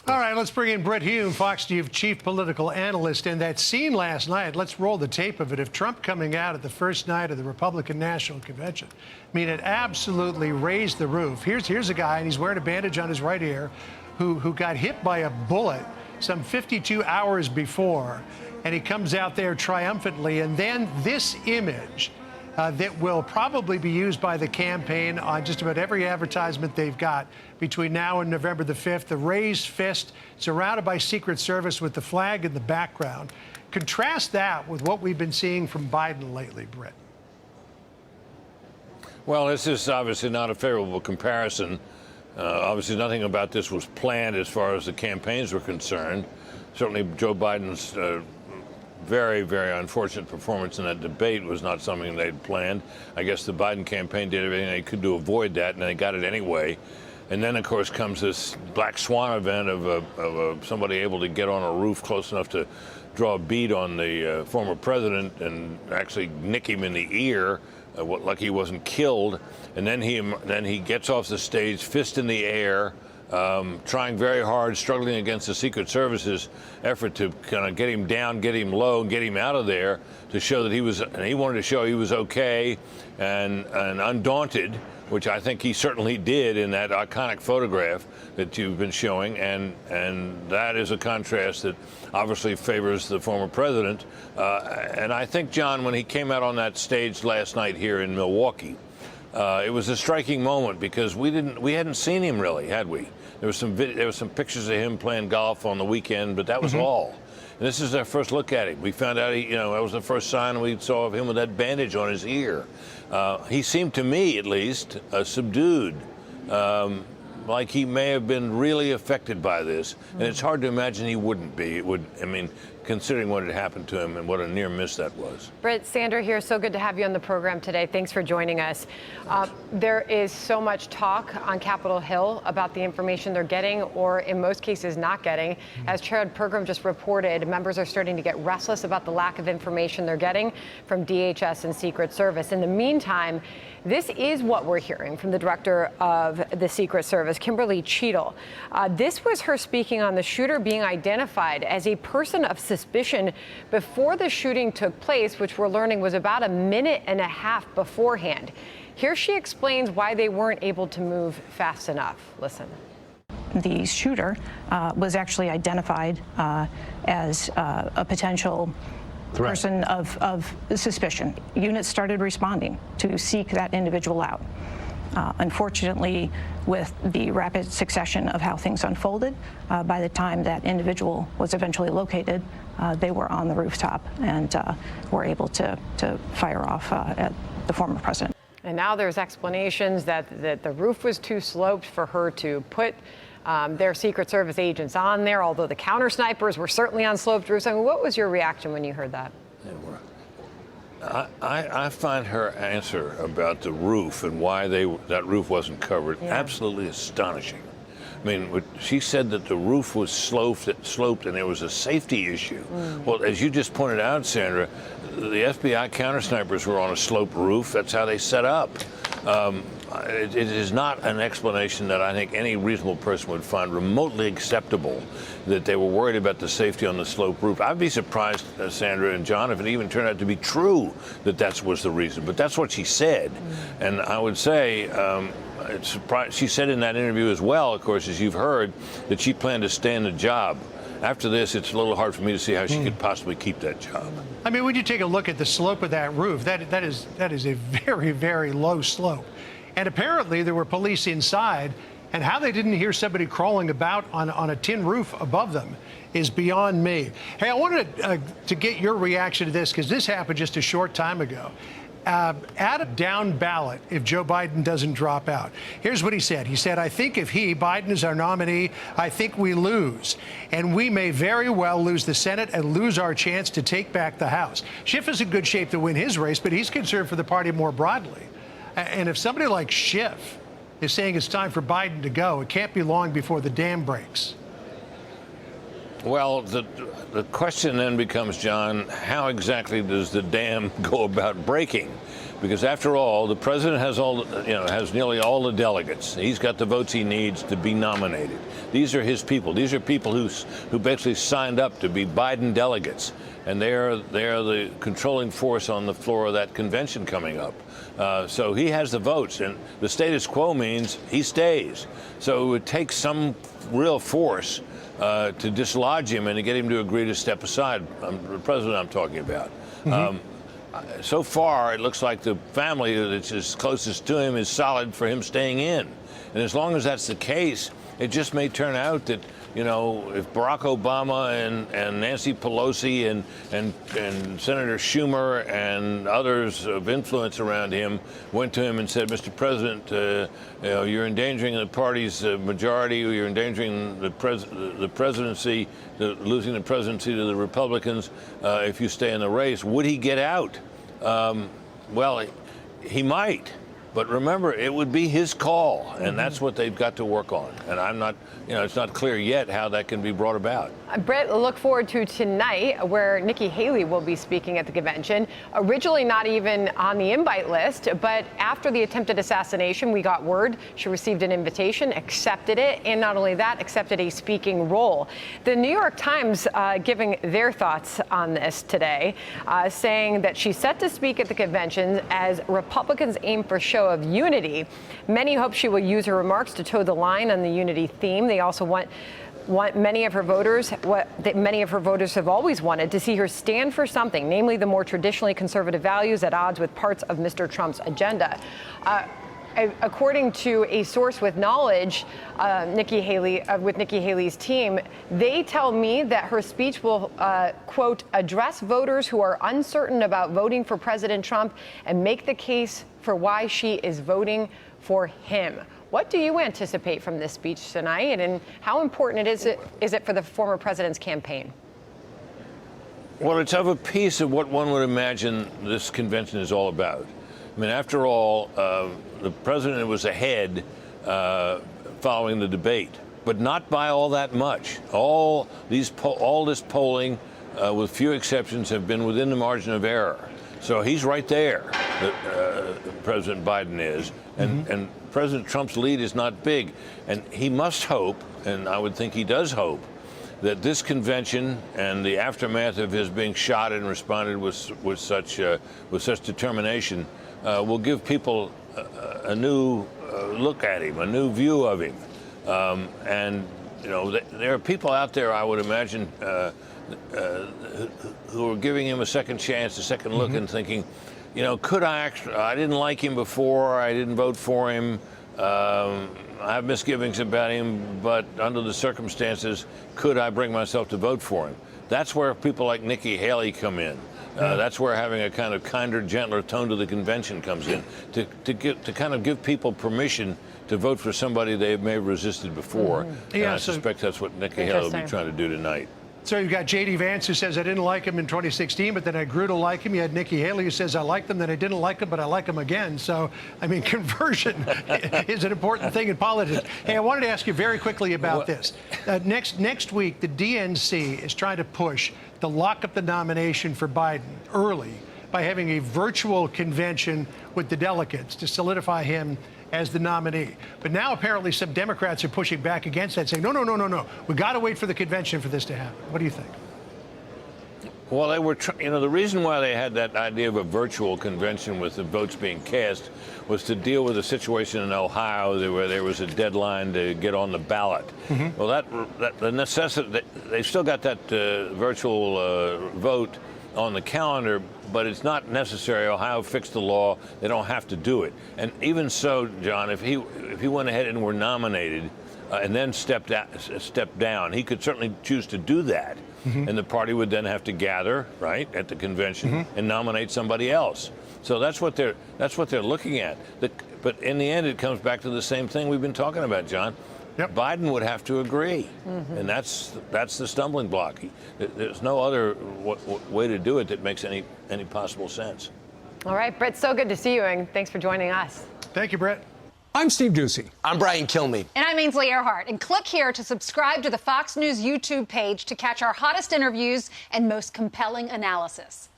All right, let's bring in Brit Hume, Fox News chief political analyst. And that scene last night, let's roll the tape of it. If Trump coming out at the first night of the Republican National Convention, I mean, it absolutely raised the roof. Here's a guy, and he's wearing a bandage on his right ear, who got hit by a bullet some 52 hours before. And he comes out there triumphantly. And then this image that will probably be used by the campaign on just about every advertisement they've got between now and November the 5th, the raised fist surrounded by Secret Service with the flag in the background. Contrast that with what we've been seeing from Biden lately, Britt. Well, this is obviously not a favorable comparison. Obviously, nothing about this was planned as far as the campaigns were concerned. Certainly, Joe Biden's very, very unfortunate performance in that debate was not something they'd planned. I guess the Biden campaign did everything they could to avoid that, and they got it anyway. And then, of course, comes this black swan event of somebody able to get on a roof close enough to draw a bead on the former president and actually nick him in the ear, like he wasn't killed. And then he gets off the stage, fist in the air, trying very hard, struggling against the Secret Service's effort to kind of get him down, get him low, and get him out of there to show that he wanted to show he was okay and undaunted, which I think he certainly did in that iconic photograph that you've been showing. And that is a contrast that obviously favors the former president. And I think, John, when he came out on that stage last night here in Milwaukee, it was a striking moment because we hadn't seen him really, had we? There was some pictures of him playing golf on the weekend, but that was all. And this is our first look at him. We found out that was the first sign we saw of him with that bandage on his ear. He seemed to me, at least, subdued, like he may have been really affected by this. And it's hard to imagine he wouldn't be. Considering what had happened to him and what a near miss that was. Britt, Sandra here. So good to have you on the program today. Thanks for joining us. There is so much talk on Capitol Hill about the information they're getting, or in most cases not getting. As Chad Pergram just reported, members are starting to get restless about the lack of information they're getting from DHS and Secret Service. In the meantime, this is what we're hearing from the director of the Secret Service, Kimberly Cheadle. This was her speaking on the shooter being identified as a person of suspicion before the shooting took place, which we're learning was about a minute and a half beforehand. Here she explains why they weren't able to move fast enough. Listen. The shooter was actually identified as a potential person of suspicion. Units started responding to seek that individual out. Unfortunately, with the rapid succession of how things unfolded, by the time that individual was eventually located, they were on the rooftop and were able to fire off at the former president. And now there's explanations that the roof was too sloped for her to put their Secret Service agents on there, although the counter snipers were certainly on sloped roofs. I mean, what was your reaction when you heard that? I find her answer about the roof and why that roof wasn't covered absolutely astonishing. I mean, she said that the roof was sloped and there was a safety issue. Well, as you just pointed out, Sandra, the FBI counter snipers were on a sloped roof. That's how they set up. It is not an explanation that I think any reasonable person would find remotely acceptable, that they were worried about the safety on the sloped roof. I'd be surprised, Sandra and John, if it even turned out to be true that was the reason. But that's what she said. And I would say it's surprised. She said in that interview as well, of course, as you've heard, that she planned to stay in the job. After this, it's a little hard for me to see how she could possibly keep that job. I mean, when you take a look at the slope of that roof, that is a very, very low slope. And apparently there were police inside, and how they didn't hear somebody crawling about on a tin roof above them is beyond me. Hey, I wanted to get your reaction to this, because this happened just a short time ago. At a down ballot if Joe Biden doesn't drop out. Here's what he said. He said, I think if Biden is our nominee, I think we lose. And we may very well lose the Senate and lose our chance to take back the House. Schiff is in good shape to win his race, but he's concerned for the party more broadly. And if somebody like Schiff is saying it's time for Biden to go, it can't be long before the dam breaks. Well, the question then becomes, John, how exactly does the dam go about breaking? Because after all, the president has has nearly all the delegates. He's got the votes he needs to be nominated. These are his people. These are people who basically signed up to be Biden delegates, and they are the controlling force on the floor of that convention coming up. So he has the votes, and the status quo means he stays. So it would take some real force to dislodge him and to get him to agree to step aside. The president I'm talking about. So far, it looks like the family that's closest to him is solid for him staying in. And as long as that's the case, it just may turn out that, if Barack Obama and Nancy Pelosi and Senator Schumer and others of influence around him went to him and said, Mr. President, you're endangering the party's majority, or you're endangering the presidency, losing the presidency to the Republicans if you stay in the race, would he get out? Well, he might. But remember, it would be his call, and that's what they've got to work on. And I'm not, it's not clear yet how that can be brought about. Brett, look forward to tonight, where Nikki Haley will be speaking at the convention. Originally not even on the invite list, but after the attempted assassination, we got word she received an invitation, accepted it, and not only that, accepted a speaking role. The New York Times giving their thoughts on this today, saying that she's set to speak at the convention as Republicans aim for show of unity. Many hope she will use her remarks to toe the line on the unity theme. They also want many of her voters, many of her voters have always wanted, to see her stand for something, namely the more traditionally conservative values at odds with parts of Mr. Trump's agenda. According to a source with knowledge, Nikki Haley's team, they tell me that her speech will, quote, address voters who are uncertain about voting for President Trump and make the case for why she is voting for him. What do you anticipate from this speech tonight, and how important is it for the former president's campaign? Well, it's of a piece of what one would imagine this convention is all about. I mean, after all, the president was ahead following the debate, but not by all that much. All this polling, with few exceptions, have been within the margin of error. So he's right there, President Biden is, and President Trump's lead is not big. And he must hope, and I would think he does hope, that this convention and the aftermath of his being shot and responded with such determination will give people a new look at him, a new view of him. And there are people out there, I would imagine, who are giving him a second chance, a second look, and thinking, could I didn't like him before, I didn't vote for him, I have misgivings about him, but under the circumstances, could I bring myself to vote for him? That's where people like Nikki Haley come in. That's where having a kind of kinder, gentler tone to the convention comes in, to kind of give people permission to vote for somebody they may have resisted before. And I suspect that's what Nikki Haley will be trying to do tonight. So you've got J.D. Vance, who says, I didn't like him in 2016, but then I grew to like him. You had Nikki Haley, who says, I liked him, then I didn't like him, but I like him again. So, I mean, conversion is an important thing in politics. Hey, I wanted to ask you very quickly about this. Next week, the DNC is trying to push to lock up the nomination for Biden early by having a virtual convention with the delegates to solidify him as the nominee. But now apparently some Democrats are pushing back against that, saying, no. We got to wait for the convention for this to happen. What do you think? Well, they were, the reason why they had that idea of a virtual convention with the votes being cast was to deal with a situation in Ohio where there was a deadline to get on the ballot. Well, the necessity, they still got that virtual vote on the calendar, but it's not necessary. Ohio fixed the law. They don't have to do it. And even so, John, if he went ahead and were nominated and then stepped down, he could certainly choose to do that. And the party would then have to gather, right, at the convention and nominate somebody else. So that's what they're looking at. But in the end, it comes back to the same thing we've been talking about, John. Yep. Biden would have to agree, and that's the stumbling block. There's no other way to do it that makes any possible sense. All right, Brett, so good to see you, and thanks for joining us. Thank you, Brett. I'm Steve Ducey. I'm Brian Kilmeade. And I'm Ainsley Earhart. And click here to subscribe to the Fox News YouTube page to catch our hottest interviews and most compelling analysis.